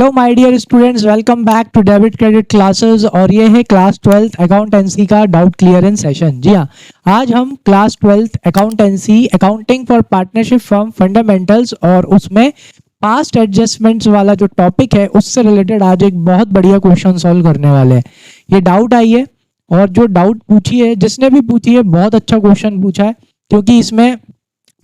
Hello my dear students, welcome back to debit credit classes. और ये है class 12th accountancy का doubt clearance session. जी हाँ, आज हम class 12th accountancy accounting for partnership firm fundamentals और उसमें पास्ट एडजस्टमेंट्स वाला जो टॉपिक है उससे रिलेटेड आज एक बहुत बढ़िया क्वेश्चन सॉल्व करने वाले हैं। ये डाउट आई है और जो डाउट पूछी है, जिसने भी पूछी है, बहुत अच्छा क्वेश्चन पूछा है, क्योंकि इसमें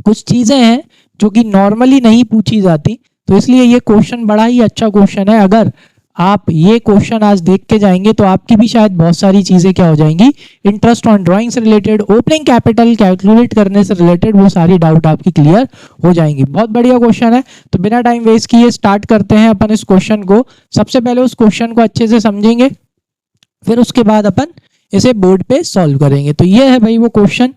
कुछ चीजें हैं जो कि नॉर्मली नहीं पूछी जाती, तो इसलिए ये क्वेश्चन बड़ा ही अच्छा क्वेश्चन है। अगर आप ये क्वेश्चन आज देख के जाएंगे तो आपकी भी शायद बहुत सारी चीजें क्या हो जाएंगी, इंटरेस्ट ऑन ड्राइंग से रिलेटेड, ओपनिंग कैपिटल कैलकुलेट करने से रिलेटेड, वो सारी डाउट आपकी क्लियर हो जाएंगी। बहुत बढ़िया क्वेश्चन है, तो बिना टाइम वेस्ट किए स्टार्ट करते हैं अपन इस क्वेश्चन को। सबसे पहले उस क्वेश्चन को अच्छे से समझेंगे, फिर उसके बाद अपन इसे बोर्ड पे सॉल्व करेंगे। तो ये है भाई वो क्वेश्चन।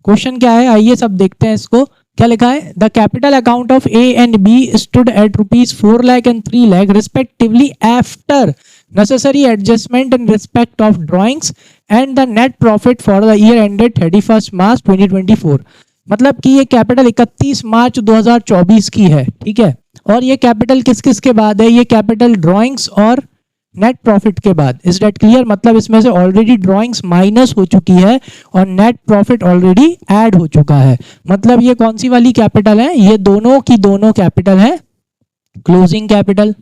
क्वेश्चन क्या है, आइए सब देखते हैं इसको। क्या लिखा है, the capital account of A and B stood at ₹4 lakh and 3 lakh respectively after necessary adjustment in respect of drawings and the net profit for the year ended 31st March 2024। मतलब कि ये कैपिटल 31 मार्च 2024 की है, ठीक है। और ये कैपिटल किस किस के बाद है, ये कैपिटल ड्राइंग्स और नेट प्रॉफिट के बाद। Is that clear? मतलब इसमें से ऑलरेडी ड्राइंग्स माइनस हो चुकी है और नेट प्रॉफिट ऑलरेडी ऐड हो चुका है। मतलब ये कौन सी वाली कैपिटल है, ये दोनों की दोनों कैपिटल है क्लोजिंग कैपिटल।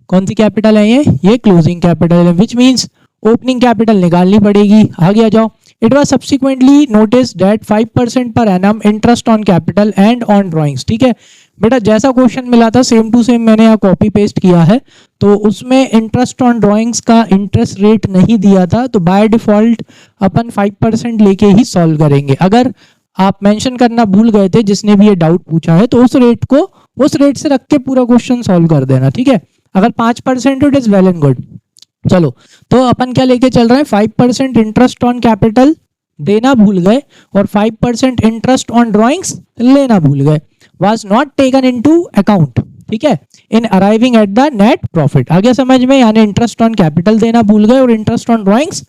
कौन सी कैपिटल है ये क्लोजिंग कैपिटल है, विच मीन्स ओपनिंग कैपिटल निकालनी पड़ेगी। आगे आ जाओ। It was subsequently noticed that 5% per annum interest on capital and on drawings. ठीक है बेटा, जैसा क्वेश्चन मिला था सेम टू सेम मैंने यहाँ कॉपी पेस्ट किया है। तो उसमें इंटरेस्ट ऑन ड्राइंग्स का इंटरेस्ट रेट नहीं दिया था, तो बाय डिफॉल्ट अपन 5% लेके ही सॉल्व करेंगे। अगर आप मेंशन करना भूल गए थे जिसने भी ये डाउट पूछा है, तो उस रेट से रख के पूरा क्वेश्चन सॉल्व कर देना, ठीक है। अगर 5% it is well and good. चलो, तो अपन क्या लेके चल रहे हैं, 5% इंटरेस्ट ऑन कैपिटल देना भूल गए और 5% इंटरेस्ट ऑन ड्राइंग्स लेना भूल गए। was not taken into account, ठीक है, in arriving at the net profit। आगे समझ में, यानी इंटरेस्ट ऑन कैपिटल देना भूल गए और इंटरेस्ट ऑन ड्राइंग्स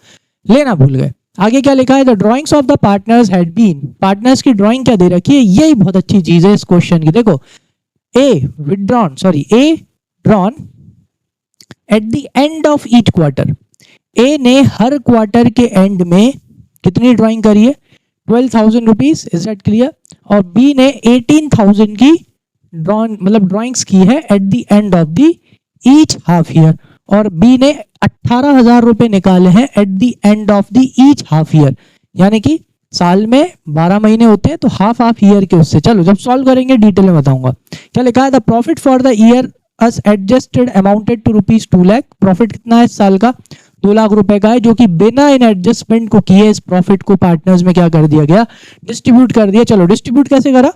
लेना भूल गए। आगे क्या लिखा है, the drawings of the partners had been, partners की ड्राइंग क्या दे रखी है, यही बहुत अच्छी चीज है इस क्वेश्चन की। देखो, A drawn at the end of each quarter. A ने हर क्वार्टर के एंड में कितनी ड्राइंग करी है, 12,000 रुपीज। Is that clear? और बी ने 18,000 की ड्राइंग्स की है eight the end of the each half year. और बी ने 18,000 रुपए निकाले हैं at the end of the each half year. यानी कि साल में 12 महीने होते हैं, तो हाफ ईयर के उससे। चलो, जब सॉल्व करेंगे डिटेल में बताऊंगा। क्या लिखा है, the profit for the year as adjusted amounted to ₹2 lakh. Profit कितना है इस साल का, 2 लाख रुपए का है, जो कि बिना इन एडजस्टमेंट को किए इस प्रॉफिट को पार्टनर्स में क्या कर दिया गया, डिस्ट्रीब्यूट कर दिया। चलो, डिस्ट्रीब्यूट कैसे करा,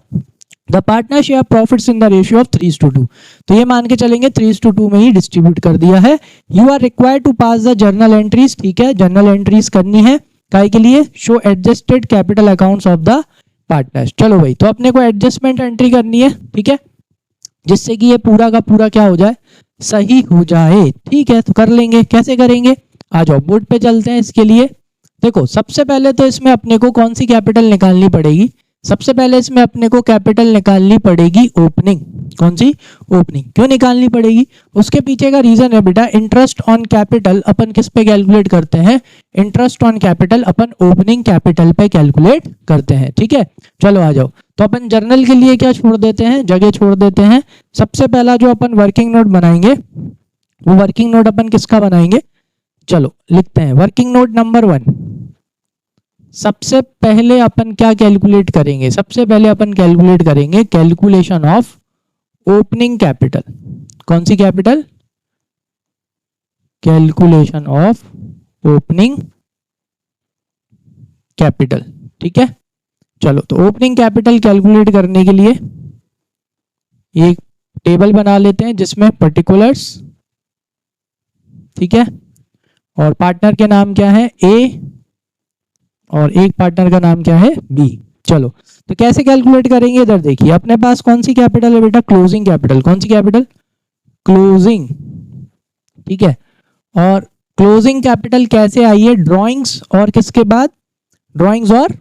the partner share profits in the ratio of 3:2। तो ये मान के चलेंगे 3:2 में ही डिस्ट्रीब्यूट कर दिया है। You are required to pass the journal entries, ठीक है, जर्नल एंट्रीज करनी है। काय के लिए, show adjusted capital accounts of the partners. चलो भाई, तो अपने को एडजस्टमेंट एंट्री करनी है, ठीक है, जिससे कि ये पूरा का पूरा क्या हो जाए, सही हो जाए। ठीक है, तो कर लेंगे। कैसे करेंगे, आ जाओ बोर्ड पे चलते हैं। इसके लिए देखो, सबसे पहले तो इसमें अपने को कौन सी कैपिटल निकालनी पड़ेगी, सबसे पहले इसमें अपने को कैपिटल निकालनी पड़ेगी ओपनिंग। कौन सी, ओपनिंग। क्यों निकालनी पड़ेगी, उसके पीछे का रीजन है बेटा, इंटरेस्ट ऑन कैपिटल अपन किस पे कैलकुलेट करते हैं, interest on capital upon opening capital पे कैलकुलेट करते हैं, ठीक है। चलो आ जाओ, तो अपन जर्नल के लिए क्या छोड़ देते हैं, जगह छोड़ देते हैं। सबसे पहला जो अपन वर्किंग नोट बनाएंगे, वो वर्किंग नोट अपन किसका बनाएंगे, चलो लिखते हैं। वर्किंग नोट नंबर 1, सबसे पहले अपन क्या कैलकुलेट करेंगे, सबसे पहले अपन कैलकुलेट करेंगे कैलकुलेशन ऑफ ओपनिंग कैपिटल। कौन सी capital, calculation of opening capital, ठीक है। चलो, तो ओपनिंग कैपिटल कैलकुलेट करने के लिए एक टेबल बना लेते हैं जिसमें पर्टिकुलर्स, ठीक है, और पार्टनर के नाम क्या है, ए, और एक पार्टनर का नाम क्या है, बी। चलो, तो कैसे कैलकुलेट करेंगे, इधर देखिए, अपने पास कौन सी कैपिटल है बेटा, क्लोजिंग कैपिटल। कौन सी कैपिटल, क्लोजिंग, ठीक है। और क्लोजिंग कैपिटल कैसे आई है, ड्राइंग्स और किसके बाद, ड्राइंग्स और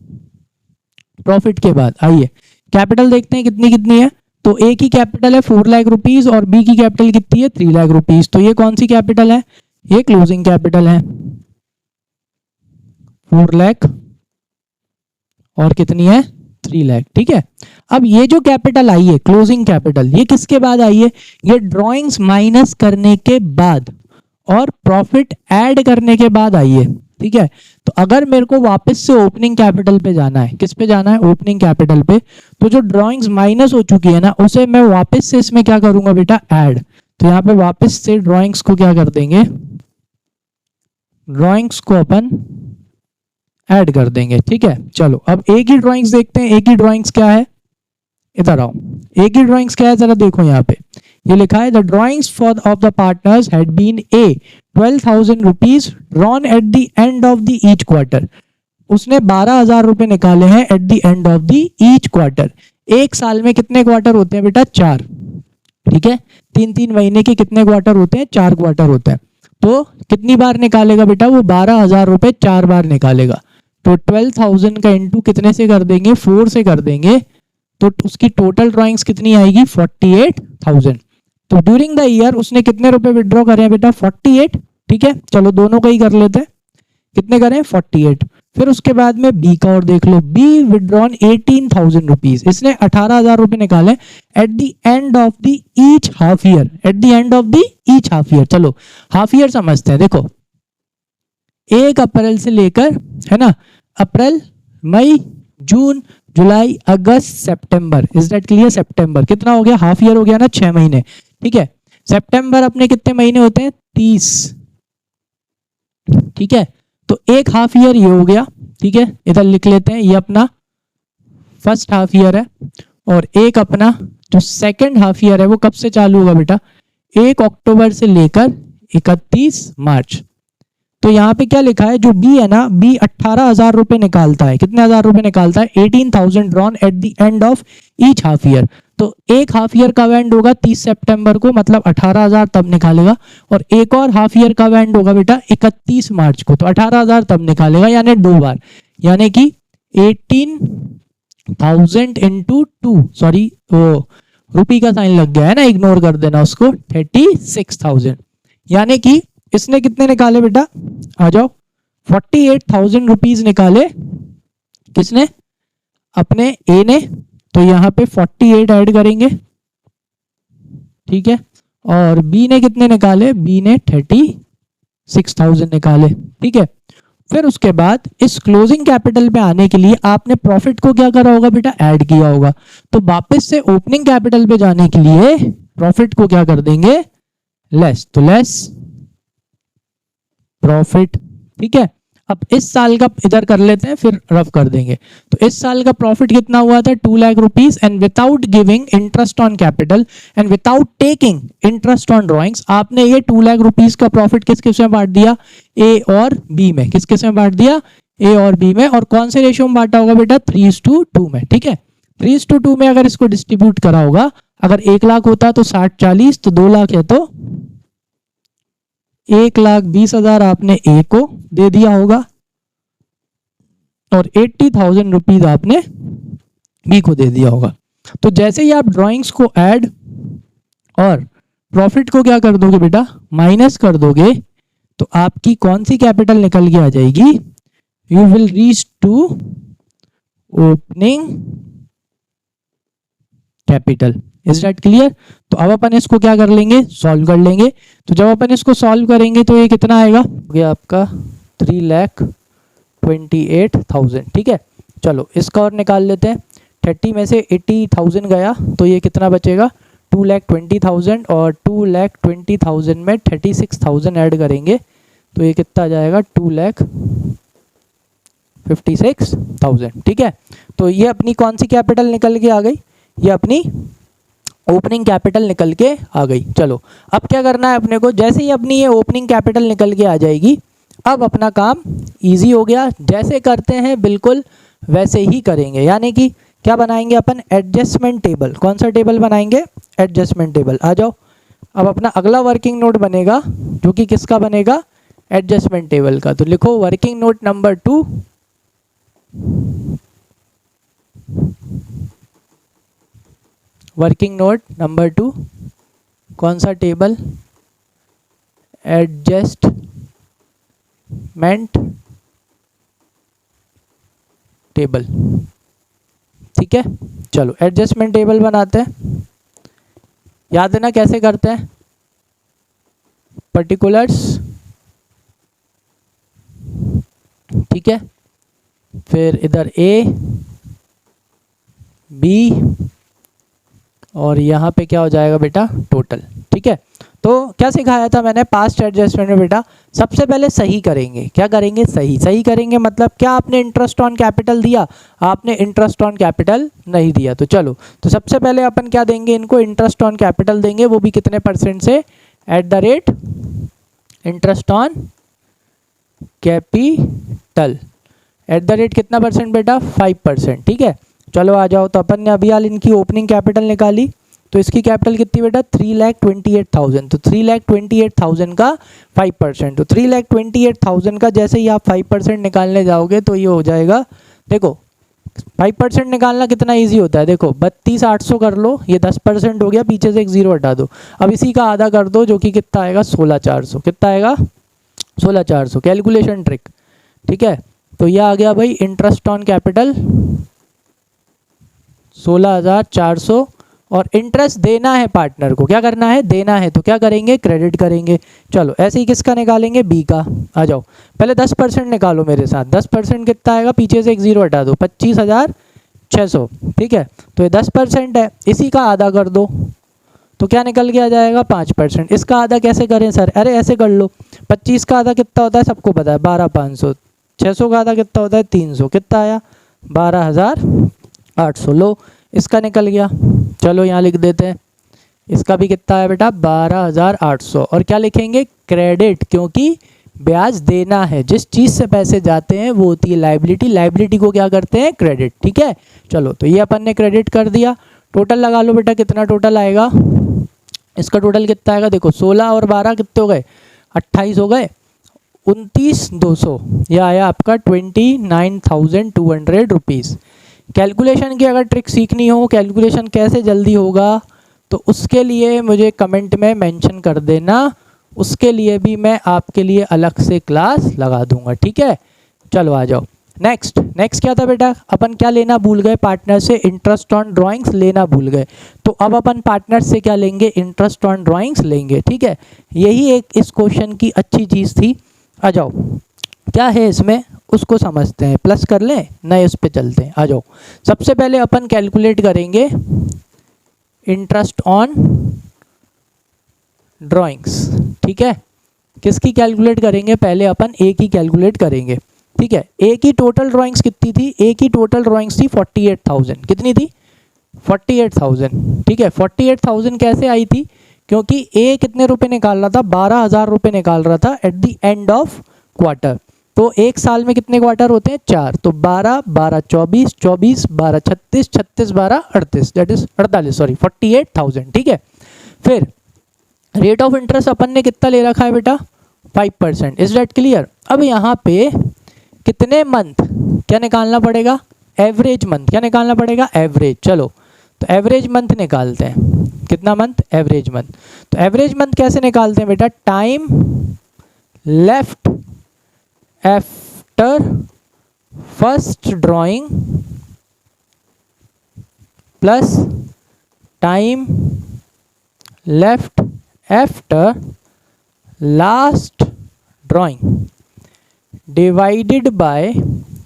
प्रॉफिट के बाद। आइए कैपिटल देखते हैं कितनी कितनी है, तो ए की कैपिटल है 4 लाख रुपीज और बी की कैपिटल कितनी है 3 लाख रुपीज। तो ये कौन सी कैपिटल है, ये क्लोजिंग कैपिटल है 4 लाख और कितनी है 3 लाख। ठीक है, अब ये जो कैपिटल आई है क्लोजिंग कैपिटल, ये किसके बाद आई है, ये ड्रॉइंग्स माइनस करने के बाद और प्रॉफिट ऐड करने के बाद आई है। ठीक है, तो अगर मेरे को वापस से ओपनिंग कैपिटल पे जाना है, किस पे जाना है, ओपनिंग कैपिटल पे, तो जो ड्रॉइंग्स माइनस हो चुकी है ना, उसे मैं वापस से इसमें क्या करूंगा बेटा, ऐड। तो यहाँ पे वापस से ड्रॉइंग्स को क्या कर देंगे, ड्रॉइंग्स को अपन ऐड कर देंगे। ठीक है, चलो अब एक ही ड्रॉइंग्स देखते हैं, एक ही ड्रॉइंग्स क्या है, इधर आओ, एक ही ड्रॉइंग्स क्या है जरा देखो, यहाँ पे ये लिखा है the drawings for of the partners had been a 12,000 rupees drawn at the end of the each quarter. उसने 12,000 रुपए निकाले हैं at the end of the each quarter. एक साल में कितने क्वार्टर होते हैं बेटा, 4। ठीक है, 3-3 महीने के कितने क्वार्टर होते हैं, 4 क्वार्टर होते हैं। तो कितनी बार निकालेगा बेटा, वो 12,000 रुपए 4 बार निकालेगा। तो 12,000 का इंटू कितने से कर देंगे, 4 से कर देंगे, तो उसकी टोटल ड्रॉइंग्स कितनी आएगी 48,000। तो ड्यूरिंग द ईयर उसने कितने रुपए विड्रॉ करे हैं बेटा, 48। ठीक है, चलो दोनों का ही कर लेते हैं, कितने करें 48। फिर उसके बाद में बी का और देख लो, बी विड्रॉन 18,000 रुपीज, इसने 18,000 रुपए निकाले eight the end of the each half year, eight the end of the each half year. चलो हाफ ईयर समझते हैं, देखो 1 अप्रैल से लेकर, है ना, अप्रैल, मई, जून, जुलाई, अगस्त, सितंबर, इज दैट क्लियर। सितंबर कितना हो गया, हाफ ईयर हो गया ना, 6 महीने। ठीक है, सितंबर अपने कितने महीने होते हैं, 30। ठीक है, तो एक हाफ ईयर ये हो गया। ठीक है, इधर लिख लेते हैं, ये अपना फर्स्ट हाफ ईयर है, और एक अपना जो सेकंड हाफ ईयर है वो कब से चालू होगा बेटा, 1 अक्टूबर से लेकर 31 मार्च। तो यहाँ पे क्या लिखा है, जो बी है ना, बी 18,000 रुपए निकालता है, कितने हजार रुपए निकालता है, 18,000 drawn at the end of each half year. तो एक हाफ ईयर का एंड होगा 30 सितंबर को, मतलब 18,000 तब निकालेगा, और एक और हाफ ईयर का एंड होगा बेटा 31 मार्च को, तो 18,000 तब निकालेगा, यानी 2 बार, यानी कि 18,000 इंटू 2, सॉरी वो रुपी का साइन लग गया है ना, इग्नोर कर देना उसको, 36,000। यानी कि इसने कितने निकाले बेटा, आ जाओ, 48,000 रुपीज निकाले, किसने, अपने ए ने। तो यहां पे 48 ऐड करेंगे। ठीक है, और बी ने कितने निकाले, बी ने 36,000 निकाले। ठीक है, फिर उसके बाद इस क्लोजिंग कैपिटल पे आने के लिए आपने प्रॉफिट को क्या करा होगा बेटा, ऐड किया होगा। तो वापस से ओपनिंग कैपिटल पे जाने के लिए प्रॉफिट को क्या कर देंगे, लेस, तो लेस प्रॉफिट। ठीक है, अब इस साल का इधर कर लेते हैं, फिर रफ कर देंगे। तो इस साल का प्रॉफिट कितना हुआ था, 2 lakh rupees, and without giving interest on capital and without taking interest on drawings, आपने ये 2 लाख रुपीज का प्रॉफिट किस किस में बांट दिया, ए और बी में। किस किस में बांट दिया, ए और बी में। और कौन से रेशियो में बांटा होगा बेटा, 3:2 में। ठीक है, 3:2 में अगर इसको डिस्ट्रीब्यूट करा होगा, अगर 1 लाख होता तो 60-40, तो 2 लाख है तो 1,20,000 आपने ए को दे दिया होगा, और 80,000 रुपीज आपने बी को दे दिया होगा। तो जैसे ही आप ड्राइंग्स को ऐड और प्रॉफिट को क्या कर दोगे बेटा, माइनस कर दोगे, तो आपकी कौन सी कैपिटल निकल के आ जाएगी, you will reach to opening capital. Is that clear. तो अब अपन इसको क्या कर लेंगे, सॉल्व कर लेंगे। तो जब अपन इसको सॉल्व करेंगे तो ये कितना आएगा, हो गया आपका 3,28,000। ठीक है, चलो इसका और निकाल लेते हैं। 30 में से 80,000 गया, तो ये कितना बचेगा, 2,20,000, और 2,20,000 में 36,000 ऐड करेंगे, तो ये कितना आ जाएगा, 2,56,000। ठीक है, तो ये अपनी कौन सी कैपिटल निकल के आ गई, ये अपनी ओपनिंग कैपिटल निकल के आ गई। चलो अब क्या करना है अपने को, जैसे ही अपनी ये ओपनिंग कैपिटल निकल के आ जाएगी, अब अपना काम इजी हो गया। जैसे करते हैं बिल्कुल वैसे ही करेंगे, यानी कि क्या बनाएंगे अपन, एडजस्टमेंट टेबल। कौन सा टेबल बनाएंगे, एडजस्टमेंट टेबल। आ जाओ, अब अपना अगला वर्किंग नोट बनेगा, जो कि किसका बनेगा, एडजस्टमेंट टेबल का। तो लिखो working note number 2, working note number 2, कौन सा टेबल? Adjustment table. ठीक है, चलो एडजस्टमेंट टेबल बनाते हैं। याद है ना कैसे करते हैं? पर्टिकुलर्स, ठीक है, फिर इधर ए बी और यहाँ पे क्या हो जाएगा बेटा? टोटल। ठीक है, तो क्या सिखाया था मैंने पास्ट एडजस्टमेंट में बेटा? सबसे पहले सही करेंगे। क्या करेंगे? सही। सही करेंगे मतलब क्या? आपने इंटरेस्ट ऑन कैपिटल दिया? आपने इंटरेस्ट ऑन कैपिटल नहीं दिया। तो चलो, तो सबसे पहले अपन क्या देंगे इनको? इंटरेस्ट ऑन कैपिटल देंगे, वो भी कितने परसेंट से? At the rate interest on capital at the rate कितना परसेंट बेटा? 5%। ठीक है, चलो आ जाओ। तो अपन ने अभी हाल इनकी ओपनिंग कैपिटल निकाली, तो इसकी कैपिटल कितनी बेटा? 3,28,000। तो 3,28,000 का 5%, तो 3,28,000 का जैसे ही आप 5% निकालने जाओगे तो ये हो जाएगा, देखो 5% निकालना कितना इजी होता है। देखो 32,800 कर लो, ये 10% हो गया, पीछे से एक जीरो हटा दो। अब इसी का आधा कर दो, जो कि कितना आएगा? 16,400। कितना आएगा? 16,400। Calculation trick. ठीक है, तो ये आ गया भाई इंटरेस्ट ऑन कैपिटल 16,400। और इंटरेस्ट देना है पार्टनर को। क्या करना है? देना है। तो क्या करेंगे? क्रेडिट करेंगे। चलो ऐसे ही किसका निकालेंगे? बी का। आ जाओ, पहले 10% निकालो मेरे साथ। 10% कितना आएगा? पीछे से एक जीरो हटा दो, 25,600। ठीक है, तो ये 10% है, इसी का आधा कर दो, तो क्या निकल के आ जाएगा? 5%। इसका आधा कैसे करें सर? अरे ऐसे कर लो, 25 का आधा कितना होता है? सबको पता है, 12,500। 600 का आधा कितना होता है? 300। कितना आया? 12,800। लो, इसका निकल गया। चलो यहाँ लिख देते हैं, इसका भी कितना है बेटा? 12,800। और क्या लिखेंगे? क्रेडिट, क्योंकि ब्याज देना है। जिस चीज़ से पैसे जाते हैं वो होती है लाइबिलिटी। लाइबिलिटी को क्या करते हैं? क्रेडिट। ठीक है, चलो तो ये अपन ने क्रेडिट कर दिया। टोटल लगा लो बेटा, कितना टोटल आएगा? इसका टोटल कितना आएगा? देखो 16 और 12 कितने हो गए? 28 हो गए। 29,200, यह आया आपका 29,200 रुपीज़। कैलकुलेशन की अगर ट्रिक सीखनी हो, कैलकुलेशन कैसे जल्दी होगा, तो उसके लिए मुझे कमेंट में मेंशन कर देना। उसके लिए भी मैं आपके लिए अलग से क्लास लगा दूंगा। ठीक है, चलो आ जाओ। नेक्स्ट क्या था बेटा? अपन क्या लेना भूल गए? पार्टनर से इंटरेस्ट ऑन ड्राइंग्स लेना भूल गए। तो अब अपन पार्टनर से क्या लेंगे? इंटरेस्ट ऑन ड्राइंग्स लेंगे। ठीक है, यही एक इस क्वेश्चन की अच्छी चीज़ थी। आ जाओ, क्या है इसमें उसको समझते हैं। प्लस कर लें, नए उस पे चलते हैं। आ जाओ, सबसे पहले अपन कैलकुलेट करेंगे इंटरेस्ट ऑन ड्राइंग्स। ठीक है, किसकी कैलकुलेट करेंगे? पहले अपन ए की कैलकुलेट करेंगे। ठीक है, ए की टोटल ड्राइंग्स कितनी थी? ए की टोटल ड्राइंग्स थी 48,000। कितनी थी? 48,000। ठीक है, 48,000 कैसे आई थी? क्योंकि ए कितने रुपए निकाल रहा था? 12,000 रुपये निकाल रहा था eight the end of quarter. तो एक साल में कितने क्वार्टर होते हैं? 4। तो 12 12 24 24 12 36 36 12 38, दैट इज 48, सॉरी 48,000। ठीक है, फिर रेट ऑफ इंटरेस्ट अपन ने कितना ले रखा है बेटा? 5%। Is that clear? अब यहाँ पे कितने मंथ क्या निकालना पड़ेगा? Average month. क्या निकालना पड़ेगा? एवरेज। चलो तो एवरेज मंथ निकालते हैं। कितना मंथ? Average month. तो एवरेज मंथ कैसे निकालते हैं बेटा? Time left after first drawing plus time left after last drawing divided by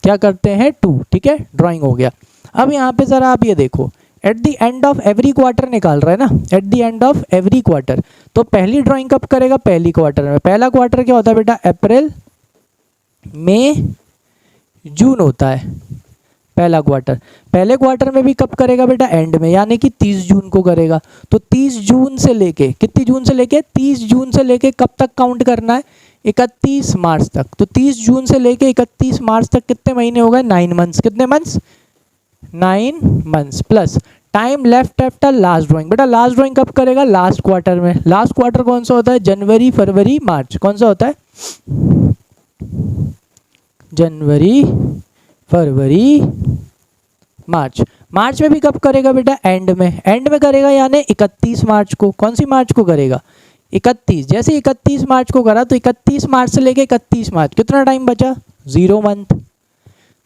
क्या करते हैं? 2। ठीक है, ड्राइंग हो गया। अब यहाँ पे ज़रा आप ये देखो, eight the end of every quarter निकाल रहा है ना, eight the end of every quarter. तो पहली ड्राइंग कब करेगा? पहली क्वार्टर में। पहला क्वार्टर क्या होता है बेटा? अप्रैल मई जून होता है पहला क्वार्टर। पहले क्वार्टर में भी कब करेगा बेटा? एंड में, यानी कि 30 जून को करेगा। तो 30 जून से लेके, कितनी जून से लेके? 30 जून से लेके कब तक काउंट करना है? 31 मार्च तक। तो 30 जून से लेके 31 मार्च तक कितने महीने हो गए? 9 मंथ्स। कितने months? 9 months plus time left after last drawing. बेटा लास्ट ड्राइंग कब करेगा? लास्ट क्वार्टर में। लास्ट क्वार्टर कौन सा होता है? जनवरी फरवरी मार्च। कौन सा होता है? जनवरी फरवरी मार्च। मार्च में भी कब करेगा बेटा, एंड में करेगा, यानी 31 मार्च को। कौन सी मार्च को करेगा, 31। जैसे 31 मार्च को करा तो 31 मार्च से लेके 31 मार्च कितना टाइम बचा, 0 मंथ,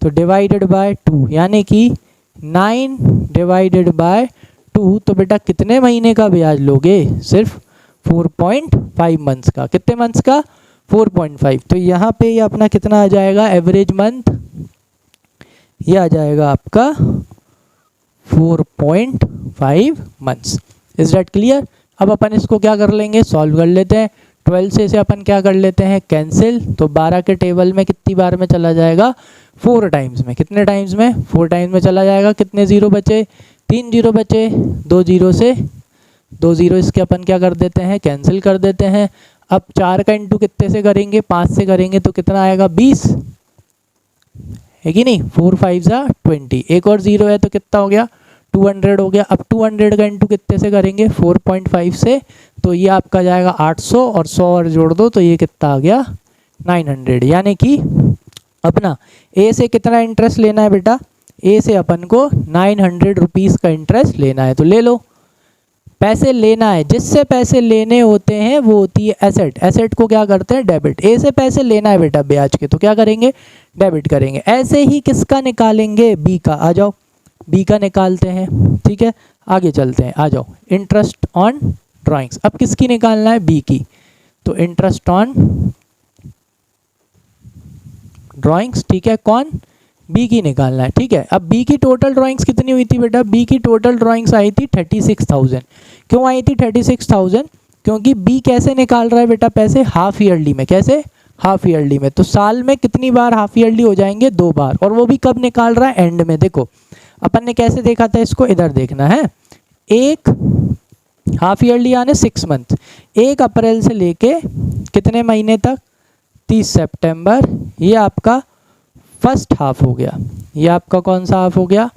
तो डिवाइडेड बाय 2, यानी कि 9 डिवाइडेड बाय 2, तो बेटा कितने महीने का ब्याज लोगे, सिर्फ 4.5 मंथ्स का। कितने मंथ्स का, 4.5। तो यहाँ पे ये अपना कितना आ जाएगा, एवरेज मंथ, ये आ जाएगा आपका 4.5 मंथ्स। Is that clear. अब अपन इसको क्या कर लेंगे, सॉल्व कर लेते हैं। 12 से इसे अपन क्या कर लेते हैं, कैंसिल। तो 12 के टेबल में कितनी बार में चला जाएगा, 4 टाइम्स में। कितने टाइम्स में, 4 टाइम्स में चला जाएगा। कितने जीरो बचे, 3 जीरो बचे, 2 जीरो से 2 जीरो इसके अपन क्या कर देते हैं, कैंसिल कर देते हैं। अब 4 का इंटू कितने से करेंगे, 5 से करेंगे, तो कितना आएगा, 20 है कि नहीं, 4 5 20। एक और जीरो है तो कितना हो गया, 200 हो गया। अब 200 का इंटू कितने से करेंगे, 4.5 से, तो ये आपका जाएगा 800, और 100 और जोड़ दो तो ये कितना आ गया, 900। यानी कि अपना ए से कितना इंटरेस्ट लेना है बेटा, ए से अपन को 900 रुपीज़ का इंटरेस्ट लेना है। तो ले लो, पैसे लेना है, जिससे पैसे लेने होते हैं वो होती है एसेट। एसेट को क्या करते हैं, डेबिट। ए से पैसे लेना है बेटा ब्याज के, तो क्या करेंगे, डेबिट करेंगे। ऐसे ही किसका निकालेंगे, बी का। आ जाओ, बी का निकालते हैं, ठीक है। आगे चलते हैं, आ जाओ। इंटरेस्ट ऑन ड्राइंग्स, अब किसकी निकालना है, बी की। तो इंटरेस्ट ऑन ड्राइंग्स, ठीक है, कौन, बी की निकालना है, ठीक है। अब बी की टोटल ड्राइंग्स कितनी हुई थी बेटा, बी की टोटल ड्राइंग्स आई थी 36,000। क्यों आई थी 36,000, क्योंकि बी कैसे निकाल रहा है बेटा पैसे, हाफ ईयरली में। कैसे, हाफ ईयरली में। तो साल में कितनी बार हाफ ईयरली हो जाएंगे, 2 बार। और वो भी कब निकाल रहा है, एंड में। देखो अपन ने कैसे देखा था इसको, इधर देखना है। एक हाफ ईयरली यानी 6 मंथ, 1 अप्रैल से लेके कितने महीने तक, 30 सितंबर। ये आपका फर्स्ट हाफ हो गया। ये आपका कौन सा हाफ हो गया,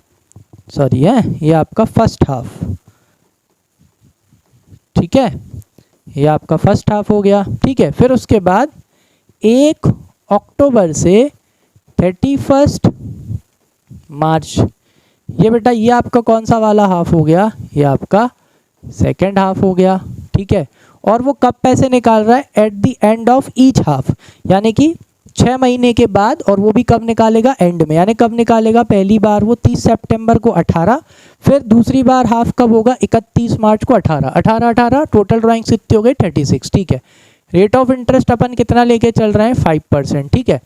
सॉरी है, ये आपका फर्स्ट हाफ, ठीक है, ये आपका फर्स्ट हाफ हो गया, ठीक है। फिर उसके बाद 1 अक्टूबर से 31 मार्च, ये बेटा ये आपका कौन सा वाला हाफ हो गया, ये आपका सेकेंड हाफ हो गया, ठीक है। और वो कब पैसे निकाल रहा है, eight the end of each half, यानी कि 6 महीने के बाद। और वो भी कब निकालेगा, एंड में। यानी कब निकालेगा, पहली बार वो 30 सितंबर को 18, फिर दूसरी बार हाफ कब होगा, 31 मार्च को 18 18 18, टोटल ड्राइंग्स कितनी हो गई, 36, ठीक है। रेट ऑफ इंटरेस्ट अपन कितना लेके चल रहे हैं, 5%, ठीक है।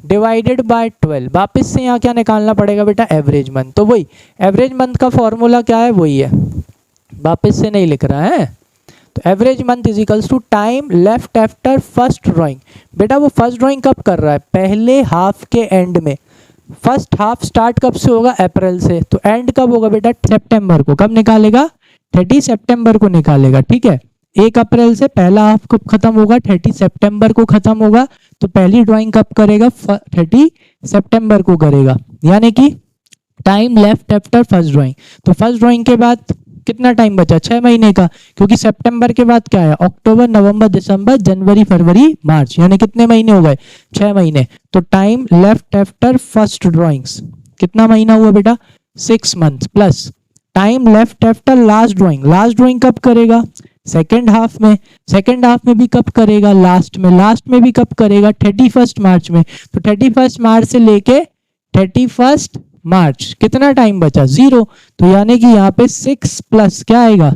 डिवाइडेड बाय 12, वापस से यहाँ क्या निकालना पड़ेगा बेटा, एवरेज मंथ। तो वही एवरेज मंथ का फॉर्मूला क्या है, वही है, वापस से नहीं लिख रहा है। तो average month is equals to time left after first drawing. बेटा वो फर्स्ट ड्राइंग कब कर रहा है, पहले हाफ के एंड में। फर्स्ट हाफ स्टार्ट कब से होगा, अप्रैल से, तो एंड कब होगा बेटा, सितंबर को। कब निकालेगा, 30 सितंबर को निकालेगा, ठीक है। 1 अप्रैल से पहला हाफ कब खत्म होगा, 30 सितंबर को खत्म होगा। तो पहली ड्राइंग कब करेगा, 30 सितंबर को करेगा, यानी कि time left after first drawing. तो फर्स्ट ड्राइंग के बाद कितना टाइम बचा, 6 महीने का, क्योंकि सितंबर के बाद क्या है, अक्टूबर नवंबर दिसंबर जनवरी फरवरी मार्च, यानी कितने महीने हो गए, 6 महीने। तो time left after first drawings कितना महीना हुआ बेटा, 6 month, plus time left after last drawing. Last drawing कब करेगा, सेकेंड हाफ में। सेकेंड हाफ में भी कब करेगा, लास्ट में। लास्ट में भी कब करेगा, 31 मार्च में। तो 31 मार्च से लेके 31 मार्च कितना टाइम बचा, 0। तो यानी कि यहाँ पे 6 प्लस क्या आएगा,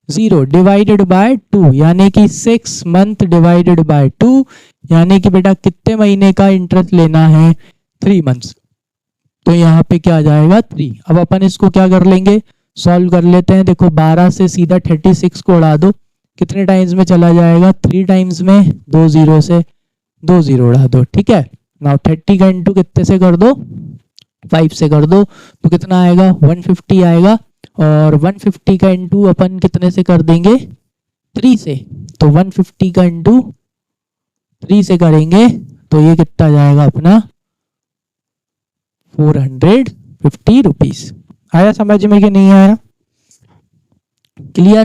0 डिवाइडेड बाय 2, यानी कि 6 मंथ डिवाइडेड बाय 2, यानी कि बेटा कितने महीने का इंटरेस्ट लेना है, 3 मंथ्स। तो यहाँ पे क्या आ जाएगा, 3। अब अपन इसको क्या कर लेंगे, सॉल्व कर लेते हैं। देखो 12 से सीधा 36 को उड़ा दो, कितने टाइम्स में चला जाएगा, 3 टाइम्स में। 2 जीरो से 2 जीरो उड़ा दो, ठीक है। नाउ 30 का इंटू कितने से कर दो, 5 से कर दो, तो कितना आएगा, 150 आएगा। और 150 का इंटू अपन कितने से कर देंगे, 3 से। तो 150 का इंटू 3 से करेंगे तो ये कितना जाएगा अपना, 450 रुपीज। आया समझ में कि नहीं आया, क्लियर,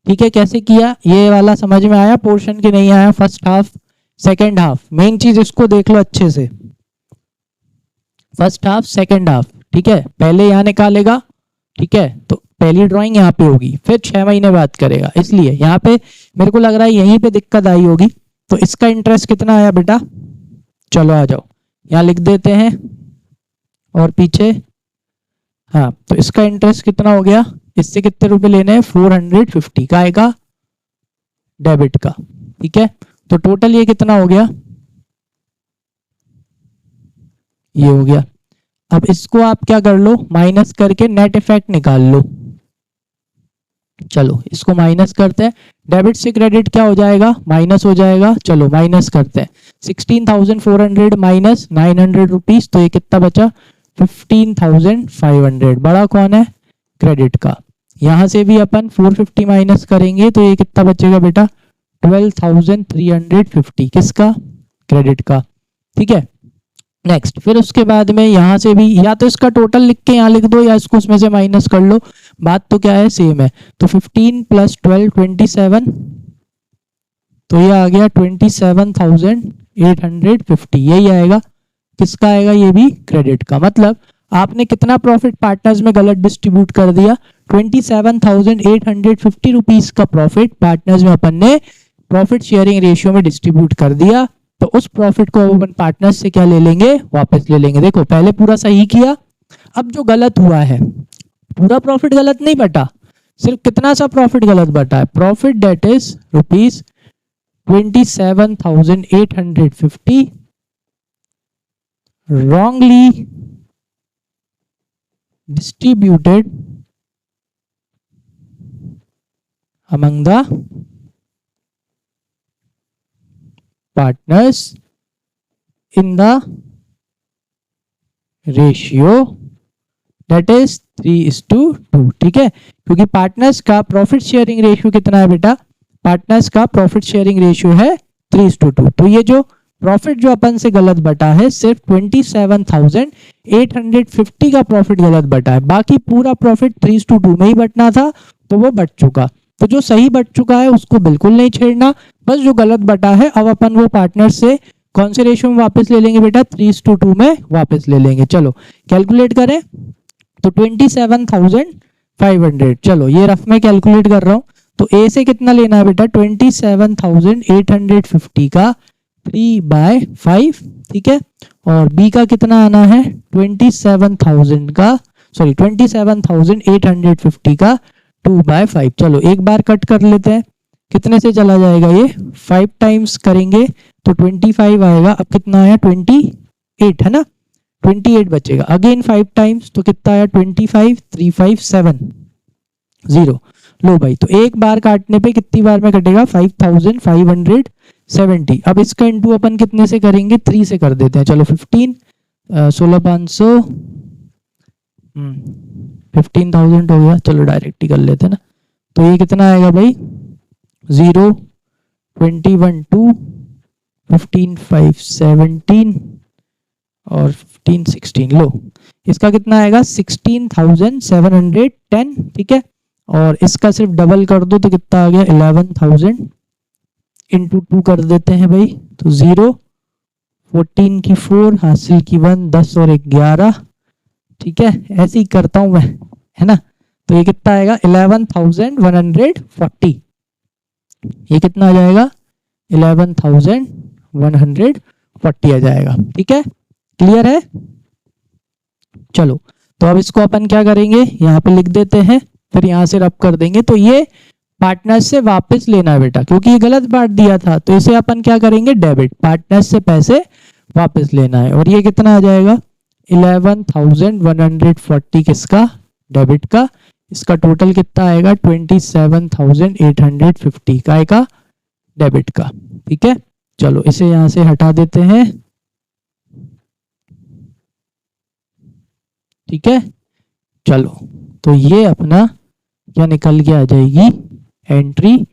ठीक है। कैसे किया, ये वाला समझ में आया पोर्शन के नहीं आया, first half second half. Main चीज इसको देख लो अच्छे से, फर्स्ट हाफ सेकंड हाफ, ठीक है, पहले यहाँ निकालेगा, ठीक है, तो पहली ड्राइंग यहाँ पे होगी, फिर 6 महीने बाद करेगा, इसलिए यहाँ पे मेरे को लग रहा है यहीं पे दिक्कत आई होगी। तो इसका इंटरेस्ट कितना आया बेटा, चलो आ जाओ यहाँ लिख देते हैं, और पीछे हाँ, तो इसका इंटरेस्ट कितना हो गया, इससे कितने रुपए लेने हैं, 450 का आएगा डेबिट का, ठीक है। तो टोटल ये कितना हो गया, ये हो गया। अब इसको आप क्या कर लो, माइनस करके नेट इफेक्ट निकाल लो। चलो इसको माइनस करते हैं, डेबिट से क्रेडिट क्या हो जाएगा, माइनस हो जाएगा। चलो माइनस करते हैं, 16,400 माइनस 900 रुपीज, तो ये कितना बचा, 15,500। बड़ा कौन है, क्रेडिट का। यहां से भी अपन 450 माइनस करेंगे तो ये कितना बचेगा बेटा, 12,350 किसका, क्रेडिट का, ठीक है। नेक्स्ट, फिर उसके बाद में यहां से भी या तो इसका टोटल लिख के यहाँ लिख दो, या इसको उसमें से माइनस कर लो, बात तो क्या है, सेम है। तो 15 + 12 27, तो ये आ गया 27,850, यही आएगा किसका, आएगा ये भी क्रेडिट का। मतलब आपने कितना प्रॉफिट पार्टनर्स में गलत डिस्ट्रीब्यूट कर दिया, 27,850 रुपीज का प्रॉफिट पार्टनर्स में अपन ने प्रॉफिट शेयरिंग रेशियो में डिस्ट्रीब्यूट कर दिया। तो उस प्रॉफिट को अपन पार्टनर्स से क्या ले लेंगे, वापस ले लेंगे। देखो पहले पूरा सही किया, अब जो गलत हुआ है, पूरा प्रॉफिट गलत नहीं बटा, सिर्फ कितना सा प्रॉफिट गलत बटा है, profit that is rupees 27,850 wrongly distributed among the partners in the ratio that is 3:2, ठीक है। क्योंकि पार्टनर्स का प्रॉफिट शेयरिंग रेशियो कितना है बेटा, पार्टनर्स का प्रॉफिट शेयरिंग रेशियो है 3:2। तो ये जो प्रॉफिट जो अपन से गलत बटा है, सिर्फ 27,850 का प्रॉफिट गलत बटा है, बाकी पूरा प्रॉफिट 3:2 में ही बटना था, तो वो बट चुका। तो जो सही बट चुका है उसको बिल्कुल नहीं छेड़ना, बस जो गलत बटा है अब अपन वो पार्टनर से कौन से रेशियो में वापस ले लेंगे बेटा, 3:2 में वापस ले लेंगे। चलो कैलकुलेट करें, तो 27,500, चलो ये रफ में कैलकुलेट कर रहा हूं। तो ए से कितना लेना है बेटा, 27,850 का 3/5, ठीक है। और बी का कितना आना है, 27,850 का 2/5। चलो एक बार कट कर लेते हैं, कितने से चला जाएगा ये, 5 टाइम्स करेंगे तो 25 आएगा। अब कितना आया, 28 है ना, 28 बचेगा। अगेन 5 टाइम्स तो कितना आया, 25, 357 लो भाई, तो एक बार काटने पे कितनी बार में कटेगा, 5,570। अब इसका इंटू अपन कितने से करेंगे, 3 से कर देते हैं। चलो 15, 16,500, 15,000 हो गया। चलो डायरेक्ट ही कर लेते हैं ना, तो ये कितना आएगा भाई, 0, 21, 2, 15, 5, 17 और 15, 16। लो इसका कितना आएगा, 16,710, ठीक है। और इसका सिर्फ डबल कर दो तो कितना आ गया, 11,000 इंटू 2 कर देते हैं भाई, तो 0, 14 की 4, हासिल की 1, 10 और 11, ठीक है। ऐसे ही करता हूं मैं, है ना। तो ये कितना आएगा, 11,140, ये कितना आ जाएगा, 11,140 आ जाएगा, ठीक है। क्लियर है। चलो तो अब इसको अपन क्या करेंगे, यहाँ पे लिख देते हैं, फिर यहाँ से रब कर देंगे। तो ये पार्टनर से वापस लेना है बेटा, क्योंकि ये गलत बांट दिया था, तो इसे अपन क्या करेंगे, डेबिट, पार्टनर से पैसे वापस लेना है। और ये कितना आ जाएगा, 11,140 किसका, डेबिट का। इसका टोटल कितना आएगा, 27,850 का डेबिट का, ठीक है। चलो इसे यहां से हटा देते हैं, ठीक है। चलो तो ये अपना क्या निकल के आ जाएगी, एंट्री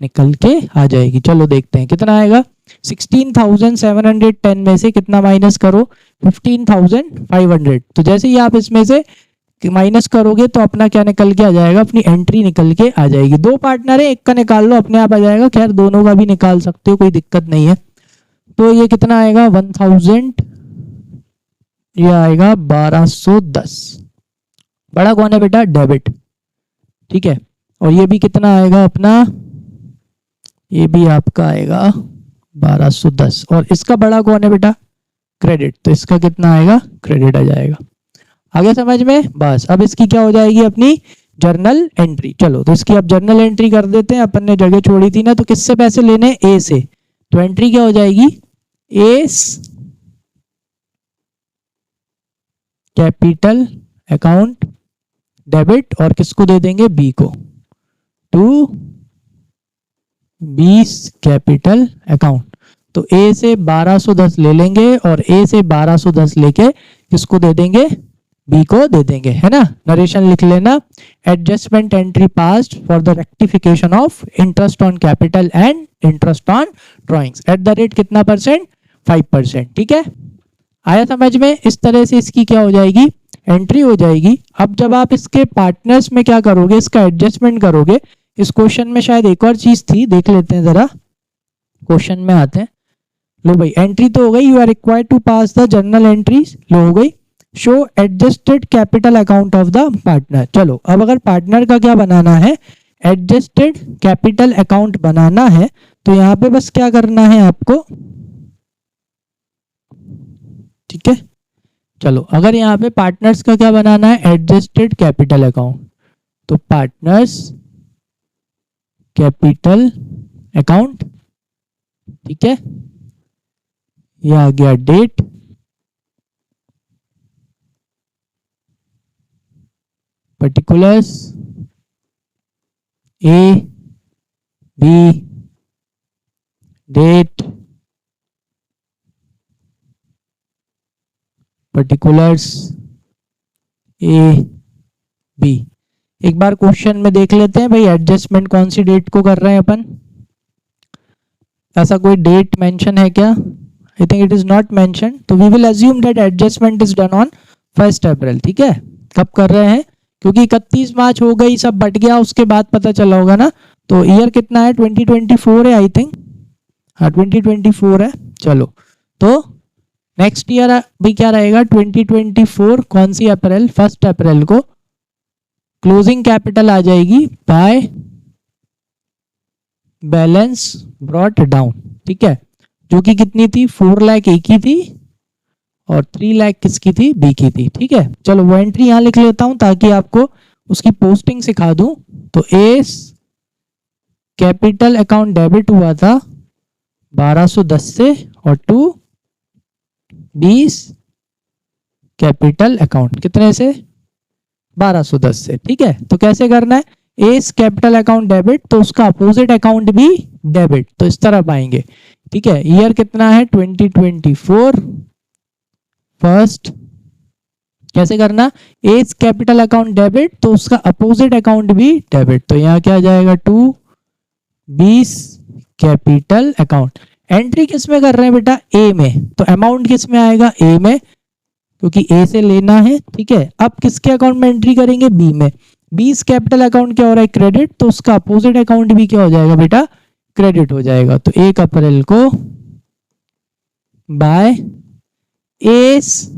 निकल के आ जाएगी। चलो देखते हैं कितना आएगा, 16,710 में से कितना माइनस करो, 15,500। तो जैसे ही आप इसमें से माइनस करोगे तो अपना क्या निकल के आ जाएगा, अपनी एंट्री निकल के आ जाएगी। 2 पार्टनर है, एक का निकाल लो अपने आप आ जाएगा, खैर दोनों का भी निकाल सकते हो, कोई दिक्कत नहीं है। तो ये कितना आएगा, 1,000 ये आएगा 1210। बड़ा कौन है बेटा? डेबिट। ठीक है, और ये भी कितना आएगा अपना? ये भी आपका आएगा 1210। और इसका बड़ा कौन है बेटा? क्रेडिट। तो इसका कितना आएगा? क्रेडिट आ जाएगा। आगे समझ में? बस अब इसकी क्या हो जाएगी? अपनी जर्नल एंट्री। चलो तो इसकी अब जर्नल एंट्री कर देते हैं। अपन ने जगह छोड़ी थी ना, तो किससे पैसे लेने? ए से। तो एंट्री क्या हो जाएगी? एस कैपिटल अकाउंट डेबिट, और किसको दे देंगे? बी को। To 20 capital account. तो ए से 1210 ले लेंगे, और ए से 1210 लेके किसको दे देंगे? बी को दे देंगे, है ना। नरेशन लिख लेना। Adjustment entry passed for the rectification of interest on capital and interest on drawings at the rate कितना परसेंट? 5%। ठीक है, आया समझ में? इस तरह से इसकी क्या हो जाएगी? एंट्री हो जाएगी। अब जब आप इसके पार्टनर्स में क्या करोगे? इसका एडजस्टमेंट करोगे। इस क्वेश्चन में शायद एक और चीज थी, देख लेते हैं जरा। क्वेश्चन में आते हैं। लो भाई, एंट्री तो हो गई। You are required to pass the journal entries. लो हो गई। Show adjusted capital account of the partner. चलो अब अगर पार्टनर का क्या बनाना है? एडजस्टेड कैपिटल अकाउंट बनाना है। तो यहाँ पे बस क्या करना है आपको? ठीक है, चलो अगर यहाँ पे पार्टनर्स का क्या बनाना है? Adjusted capital account. तो पार्टनर्स कैपिटल अकाउंट। ठीक है, ये आ गया date, particulars A B, date, particulars A B. एक बार क्वेश्चन में देख लेते हैं भाई, एडजस्टमेंट कौन सी डेट को कर रहे हैं अपन? ऐसा कोई डेट मेंशन है क्या? I think it is not mention. तो we will assume that adjustment is done on 1 April. ठीक है, कब कर रहे हैं? क्योंकि 31 मार्च हो गई, सब बट गया, उसके बाद पता चला होगा ना। तो ईयर कितना है? 2024 है आई थिंक। हाँ 2024 है। चलो तो नेक्स्ट ईयर भी क्या रहेगा? 2024 कौन सी अप्रैल? 1 अप्रैल को क्लोजिंग कैपिटल आ जाएगी बाय बैलेंस ब्रॉट डाउन। ठीक है, जो कि कितनी थी? 4 लाख ए की थी, और 3 लाख किसकी थी? बी की थी। ठीक है, चलो वो एंट्री यहां लिख लेता हूं ताकि आपको उसकी पोस्टिंग सिखा दूं। तो एस कैपिटल अकाउंट डेबिट हुआ था 1210 से, और टू 20 कैपिटल अकाउंट कितने से? 1210 से। ठीक है, तो कैसे करना है? एस कैपिटल अकाउंट डेबिट, तो उसका अपोजिट अकाउंट भी डेबिट, तो इस तरह पाएंगे। ठीक है, ईयर कितना है? 2024 फर्स्ट। कैसे करना? एस कैपिटल अकाउंट डेबिट, तो उसका अपोजिट अकाउंट भी डेबिट, तो यहाँ क्या आ जाएगा? 20 कैपिटल अकाउंट। एंट्री किस में कर रहे हैं बेटा? ए में। तो अमाउंट किस में आएगा? ए में, क्योंकि ए से लेना है। ठीक है, अब किसके अकाउंट में एंट्री करेंगे? बी में। 20 कैपिटल अकाउंट क्या हो रहा है? क्रेडिट, तो उसका अपोजिट अकाउंट भी क्या हो जाएगा बेटा? क्रेडिट हो जाएगा। तो 1 अप्रैल को बाय एस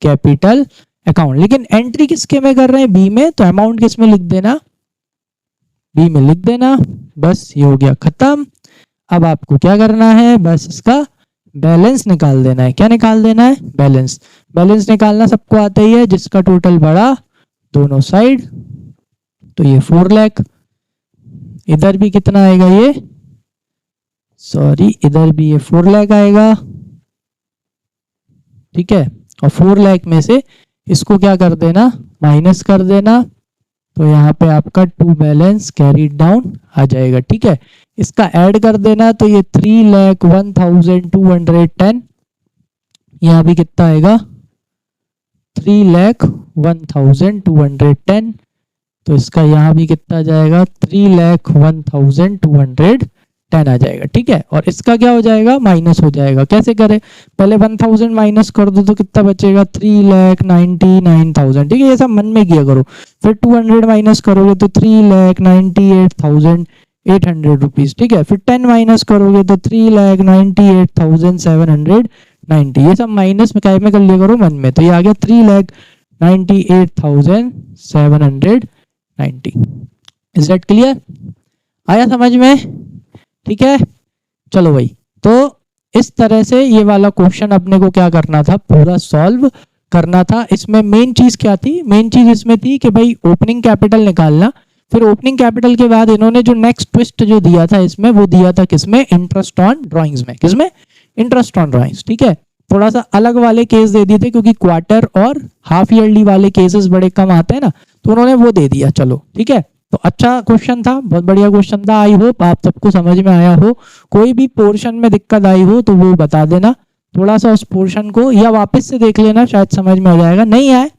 कैपिटल अकाउंट। लेकिन एंट्री किसके में कर रहे हैं? बी में, तो अमाउंट किस में लिख देना? बी में लिख देना। बस ये हो गया खत्म। अब आपको क्या करना है? बस इसका बैलेंस निकाल देना है। क्या निकाल देना है? बैलेंस। बैलेंस निकालना सबको आता ही है, जिसका टोटल बढ़ा दोनों साइड। तो ये 4 लाख। इधर भी कितना आएगा? ये सॉरी, इधर भी ये 4 लाख आएगा। ठीक है, और 4 लाख में से इसको क्या कर देना? माइनस कर देना। तो यहाँ पे आपका टू बैलेंस कैरीड डाउन आ जाएगा। ठीक है, इसका ऐड कर देना, तो ये 3,01,210। यहाँ भी कितना आएगा? 3,01,210। तो इसका यहाँ भी कितना जाएगा? 3,01,210 आ जाएगा। ठीक है, और इसका क्या हो जाएगा? माइनस हो जाएगा। कैसे करें? पहले 1000 माइनस कर दो, तो कितना बचेगा? 3,99,000। ठीक है, ये सब मन में किया करो। फिर 200 माइनस करोगे तो 3,98,000। 800 रुपीज, ठीक है। फिर 10 माइनस करोगे तो 3,98,790। ये सब माइनस में काय में कर लिया करो, मन में, तो ये आ गया 3,98,790। Is that clear? आया समझ में? ठीक है, चलो भाई। तो इस तरह से ये वाला क्वेश्चन अपने को क्या करना था, पूरा सॉल्व करना था। इसमें मेन चीज क्या थी? मेन चीज इसमें थी कि भाई ओपनिंग कैपिटल निकालना, फिर ओपनिंग कैपिटल के बाद इन्होंने जो नेक्स्ट ट्विस्ट जो दिया था इसमें, वो दिया था किसमें? इंटरेस्ट ऑन ड्राइंग्स में। किसमें? इंटरेस्ट ऑन ड्राइंग्स, ठीक है। थोड़ा सा अलग वाले केस दे दिए थे क्योंकि क्वार्टर और हाफ ईयरली वाले केसेस बड़े कम आते हैं ना, तो उन्होंने वो दे दिया। चलो ठीक है, तो अच्छा क्वेश्चन था, बहुत बढ़िया क्वेश्चन था। आई होप आप सबको समझ में आया हो। कोई भी पोर्शन में दिक्कत आई हो तो वो बता देना, थोड़ा सा उस पोर्शन को या वापस से देख लेना, शायद समझ में आ जाएगा। नहीं आए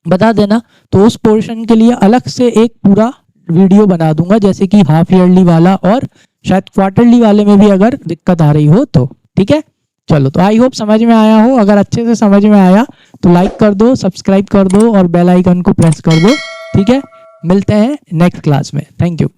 बता देना, तो उस पोर्शन के लिए अलग से एक पूरा वीडियो बना दूंगा, जैसे कि हाफ ईयरली वाला और शायद क्वार्टरली वाले में भी अगर दिक्कत आ रही हो तो। ठीक है, चलो, तो आई होप समझ में आया हो। अगर अच्छे से समझ में आया तो लाइक कर दो, सब्सक्राइब कर दो और बेल आइकन को प्रेस कर दो। ठीक है, मिलते हैं नेक्स्ट क्लास में। Thank you.